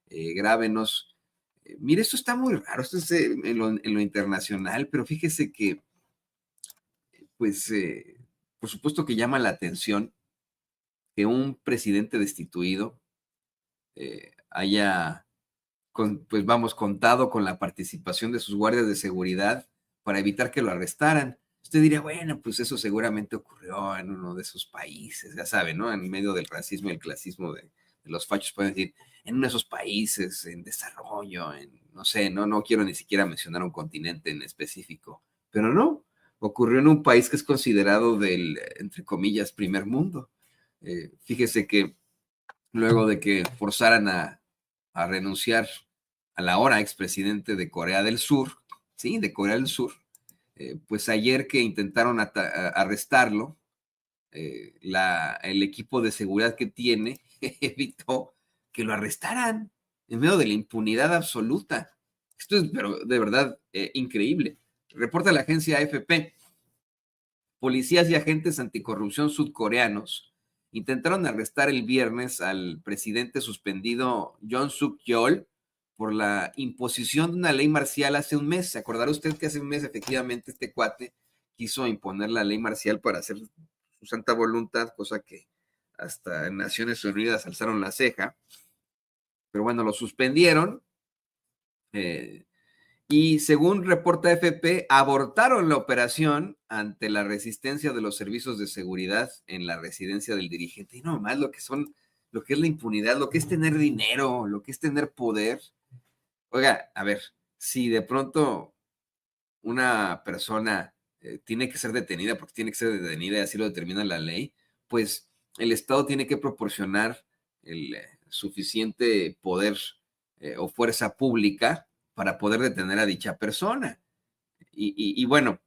grábenos. Mire, esto está muy raro, esto es en lo internacional, pero fíjese que, pues, por supuesto que llama la atención que un presidente destituido haya, pues vamos, contado con la participación de sus guardias de seguridad para evitar que lo arrestaran. Usted diría, bueno, pues eso seguramente ocurrió en uno de esos países, ya sabe, ¿no? En medio del racismo y el clasismo de los fachos, pueden decir, en uno de esos países en desarrollo, no sé, no quiero ni siquiera mencionar un continente en específico, pero no, ocurrió en un país que es considerado del, entre comillas, primer mundo. Fíjese que luego de que forzaran a renunciar al ahora expresidente de Corea del Sur, sí, de Corea del Sur, pues ayer que intentaron arrestarlo, el equipo de seguridad que tiene evitó que lo arrestaran en medio de la impunidad absoluta. Esto es, pero de verdad, increíble. Reporta la agencia AFP. Policías y agentes anticorrupción sudcoreanos intentaron arrestar el viernes al presidente suspendido Yoon Suk Yeol por la imposición de una ley marcial hace un mes. ¿Se acordará usted que hace un mes efectivamente este cuate quiso imponer la ley marcial para hacer su santa voluntad, cosa que hasta en Naciones Unidas alzaron la ceja? Pero bueno, lo suspendieron. Y según reporta AFP, abortaron la operación ante la resistencia de los servicios de seguridad en la residencia del dirigente. Y no más lo que son, lo que es la impunidad, lo que es tener dinero, lo que es tener poder. Oiga, a ver, si de pronto una persona tiene que ser detenida porque tiene que ser detenida y así lo determina la ley, pues el Estado tiene que proporcionar el suficiente poder o fuerza pública para poder detener a dicha persona. Y bueno,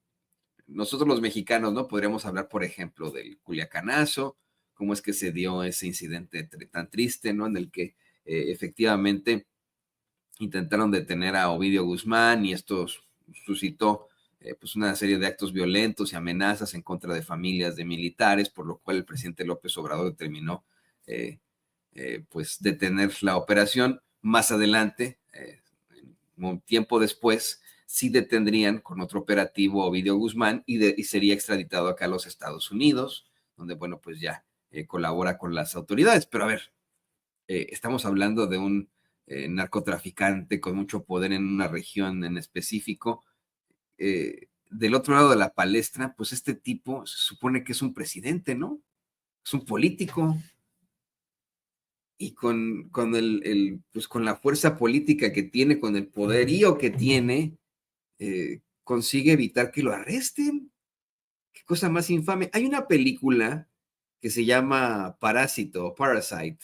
nosotros los mexicanos, ¿no? Podríamos hablar, por ejemplo, del Culiacanazo, cómo es que se dio ese incidente tan triste, ¿no? En el que efectivamente intentaron detener a Ovidio Guzmán y esto suscitó pues una serie de actos violentos y amenazas en contra de familias de militares, por lo cual el presidente López Obrador determinó pues detener la operación. Más adelante, un tiempo después, sí detendrían con otro operativo a Ovidio Guzmán y sería extraditado acá a los Estados Unidos, donde, bueno, pues ya colabora con las autoridades. Pero a ver, estamos hablando de un narcotraficante con mucho poder en una región en específico. Del otro lado de la palestra, pues este tipo se supone que es un presidente, ¿no? Es un político. Y con pues con la fuerza política que tiene, con el poderío que tiene, consigue evitar que lo arresten. Qué cosa más infame. Hay una película que se llama Parásito, Parasite,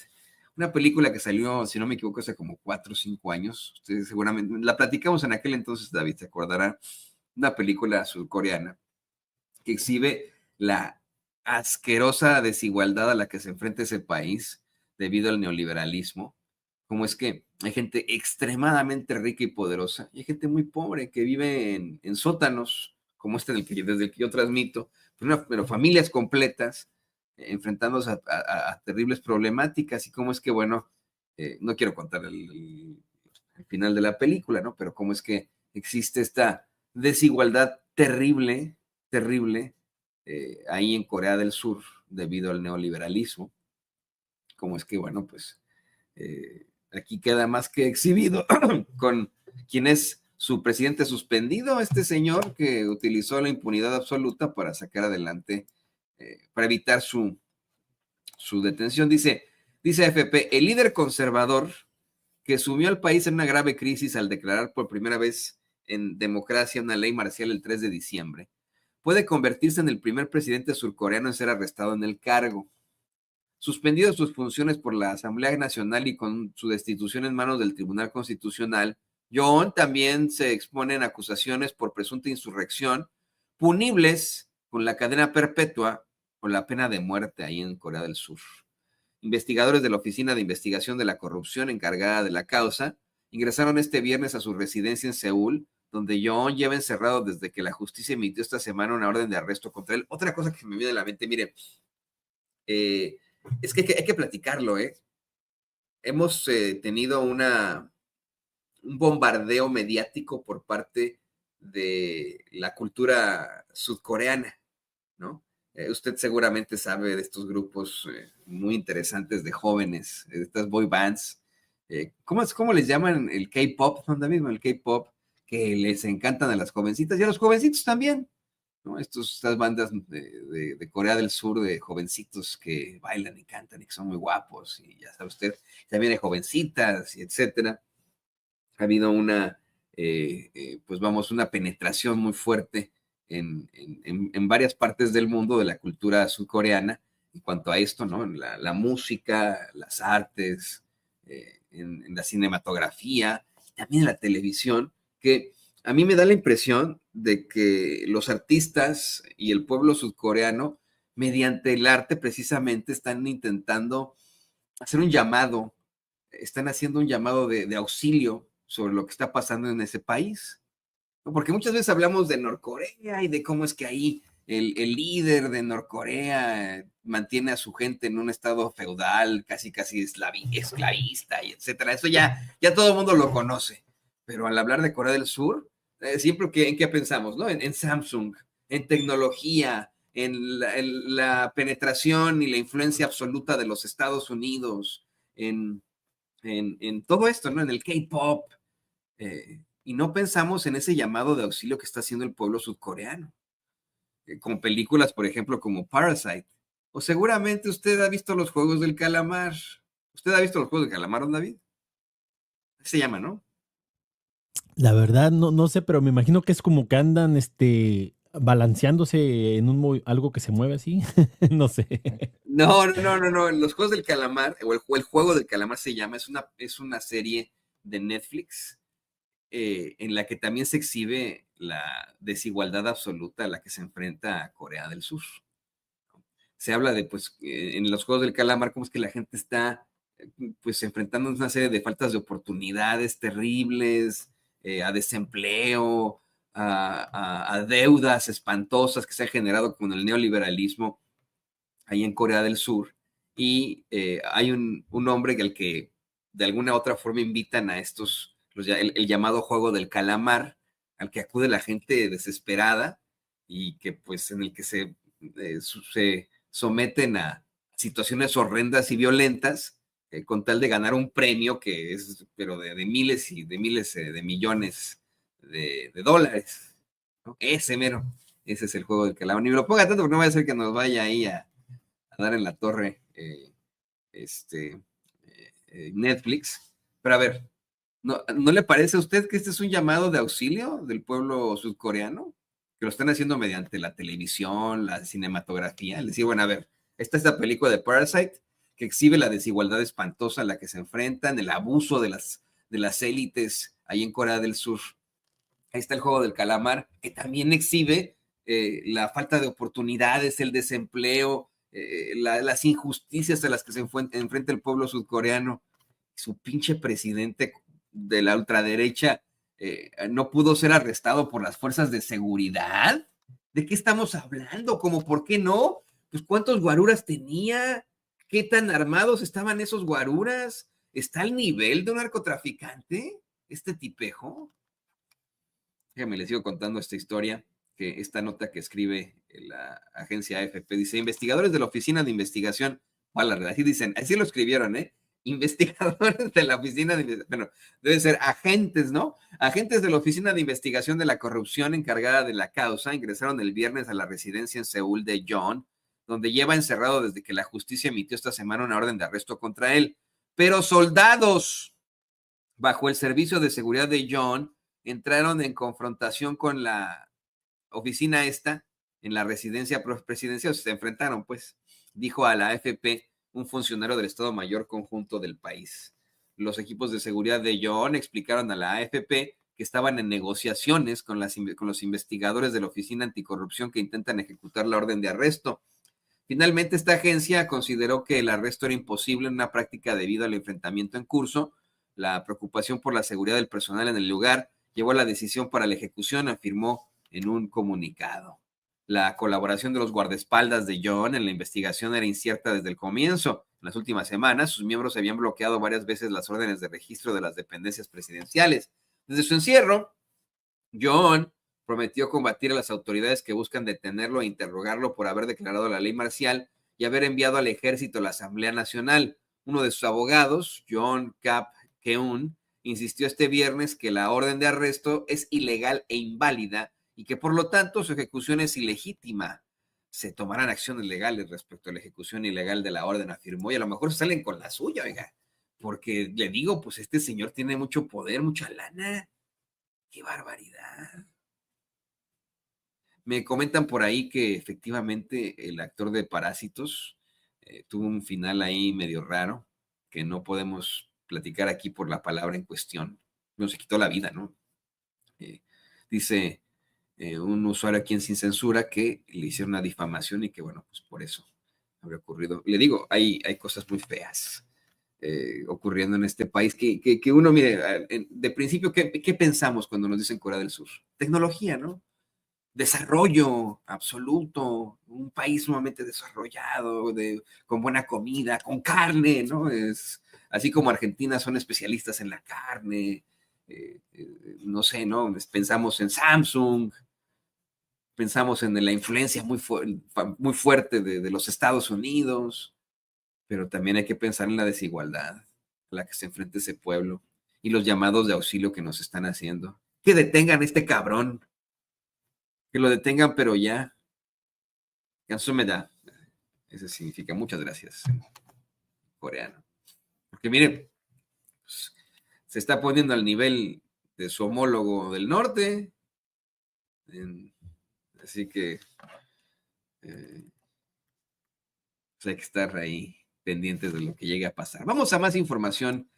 una película que salió, si no me equivoco, hace como 4 o 5 años. Ustedes seguramente, la platicamos en aquel entonces, David, se acordará, una película surcoreana que exhibe la asquerosa desigualdad a la que se enfrenta ese país debido al neoliberalismo. Como es que hay gente extremadamente rica y poderosa y hay gente muy pobre que vive en sótanos, como este desde el que yo transmito, pero familias completas enfrentándose a terribles problemáticas y cómo es que, bueno, no quiero contar el final de la película, ¿no? Pero cómo es que existe esta desigualdad terrible, terrible, ahí en Corea del Sur debido al neoliberalismo. Como es que, bueno, pues aquí queda más que exhibido con quien es su presidente suspendido, este señor que utilizó la impunidad absoluta para sacar adelante, para evitar su detención. Dice AFP, el líder conservador que sumió al país en una grave crisis al declarar por primera vez en democracia una ley marcial el 3 de diciembre, puede convertirse en el primer presidente surcoreano en ser arrestado en el cargo. Suspendido sus funciones por la Asamblea Nacional y con su destitución en manos del Tribunal Constitucional, Yoon también se expone en acusaciones por presunta insurrección, punibles con la cadena perpetua o la pena de muerte ahí en Corea del Sur. Investigadores de la Oficina de Investigación de la Corrupción encargada de la causa ingresaron este viernes a su residencia en Seúl, donde Yoon lleva encerrado desde que la justicia emitió esta semana una orden de arresto contra él. Otra cosa que me viene a la mente, mire, es que hay que platicarlo, ¿eh? hemos tenido un bombardeo mediático por parte de la cultura sudcoreana, ¿no? Usted seguramente sabe de estos grupos muy interesantes de jóvenes, de estas boy bands. ¿Cómo les llaman el K-pop? Son mismo el K-pop, que les encantan a las jovencitas y a los jovencitos también, ¿no? Estas bandas de Corea del Sur, de jovencitos que bailan y cantan y que son muy guapos, y ya sabe usted, también hay jovencitas y etcétera. Ha habido pues vamos, una penetración muy fuerte en varias partes del mundo de la cultura surcoreana en cuanto a esto, ¿no? La música, las artes, en la cinematografía, también en la televisión, que a mí me da la impresión de que los artistas y el pueblo surcoreano, mediante el arte precisamente, están intentando hacer un llamado, están haciendo un llamado de auxilio sobre lo que está pasando en ese país. ¿No? Porque muchas veces hablamos de Norcorea y de cómo es que ahí el líder de Norcorea mantiene a su gente en un estado feudal, casi esclavista, y etcétera. Eso ya todo el mundo lo conoce. Pero al hablar de Corea del Sur, siempre en qué pensamos, ¿no? En Samsung, en tecnología, en la penetración y la influencia absoluta de los Estados Unidos, en todo esto, ¿no? En el K-pop, y no pensamos en ese llamado de auxilio que está haciendo el pueblo sudcoreano, con películas, por ejemplo, como Parasite. O seguramente usted ha visto los Juegos del Calamar. ¿Usted ha visto los Juegos del Calamar, don David? Se llama, ¿no? La verdad, no sé, pero me imagino que es como que andan, balanceándose en algo que se mueve así. No sé. No. Los Juegos del Calamar, o el Juego del Calamar se llama, es una serie de Netflix en la que también se exhibe la desigualdad absoluta a la que se enfrenta Corea del Sur. Se habla de, pues, en los Juegos del Calamar, cómo es que la gente está, pues, enfrentando una serie de faltas de oportunidades terribles, a desempleo, a deudas espantosas que se han generado con el neoliberalismo ahí en Corea del Sur. Y hay un hombre al que de alguna u otra forma invitan a el llamado juego del calamar, al que acude la gente desesperada y que pues en el que se someten a situaciones horrendas y violentas con tal de ganar un premio que es, pero de miles y de miles de millones de dólares, ¿no? Ese mero, ese es el juego del calamar. Ni me lo ponga tanto porque no vaya a ser que nos vaya ahí a dar en la torre este, Netflix. Pero a ver, ¿no le parece a usted que este es un llamado de auxilio del pueblo sudcoreano? Que lo están haciendo mediante la televisión, la cinematografía. Le decía, bueno, a ver, esta película de Parasite que exhibe la desigualdad espantosa a la que se enfrentan, el abuso de las élites ahí en Corea del Sur. Ahí está el juego del calamar, que también exhibe la falta de oportunidades, el desempleo, las injusticias a las que se enfrenta el pueblo sudcoreano. Su pinche presidente de la ultraderecha no pudo ser arrestado por las fuerzas de seguridad. ¿De qué estamos hablando? ¿Cómo por qué no? Pues cuántos guaruras tenía, qué tan armados estaban esos guaruras. ¿Está al nivel de un narcotraficante este tipejo? Déjame les sigo contando esta historia, que esta nota que escribe la agencia AFP dice, investigadores de la Oficina de Investigación, así dicen, así lo escribieron, investigadores de la Oficina de Investigación, bueno, deben ser agentes, ¿no? Agentes de la Oficina de Investigación de la Corrupción encargada de la causa ingresaron el viernes a la residencia en Seúl de John, donde lleva encerrado desde que la justicia emitió esta semana una orden de arresto contra él. Pero soldados bajo el servicio de seguridad de John entraron en confrontación con la oficina esta en la residencia presidencial, se enfrentaron, pues, dijo a la AFP un funcionario del Estado Mayor Conjunto del país. Los equipos de seguridad de John explicaron a la AFP que estaban en negociaciones con los investigadores de la Oficina Anticorrupción que intentan ejecutar la orden de arresto. Finalmente, esta agencia consideró que el arresto era imposible en una práctica debido al enfrentamiento en curso. La preocupación por la seguridad del personal en el lugar llevó a la decisión para la ejecución, afirmó en un comunicado. La colaboración de los guardaespaldas de John en la investigación era incierta desde el comienzo. En las últimas semanas, sus miembros habían bloqueado varias veces las órdenes de registro de las dependencias presidenciales. Desde su encierro, John prometió combatir a las autoridades que buscan detenerlo e interrogarlo por haber declarado la ley marcial y haber enviado al ejército a la Asamblea Nacional. Uno de sus abogados, John Keun, insistió este viernes que la orden de arresto es ilegal e inválida y que por lo tanto su ejecución es ilegítima. Se tomarán acciones legales respecto a la ejecución ilegal de la orden, afirmó, y a lo mejor salen con la suya, oiga, porque le digo, pues este señor tiene mucho poder, mucha lana. ¡Qué barbaridad! Me comentan por ahí que efectivamente el actor de Parásitos tuvo un final ahí medio raro, que no podemos platicar aquí por la palabra en cuestión. No se quitó la vida, ¿no? Dice un usuario aquí en Sin Censura que le hicieron una difamación y que, bueno, pues por eso habría ocurrido. Le digo, hay cosas muy feas ocurriendo en este país que uno, mire, de principio, ¿qué pensamos cuando nos dicen Corea del Sur? Tecnología, ¿no? Desarrollo absoluto, un país sumamente desarrollado, con buena comida, con carne, ¿no? Así como Argentina son especialistas en la carne, no sé, ¿no? Pensamos en Samsung, pensamos en la influencia muy fuerte de los Estados Unidos, pero también hay que pensar en la desigualdad a la que se enfrenta ese pueblo y los llamados de auxilio que nos están haciendo. Que detengan a este cabrón, que lo detengan, pero ya. Gansumeda, eso significa muchas gracias en coreano. Porque mire, pues, se está poniendo al nivel de su homólogo del norte, así que pues hay que estar ahí pendientes de lo que llegue a pasar. Vamos a más información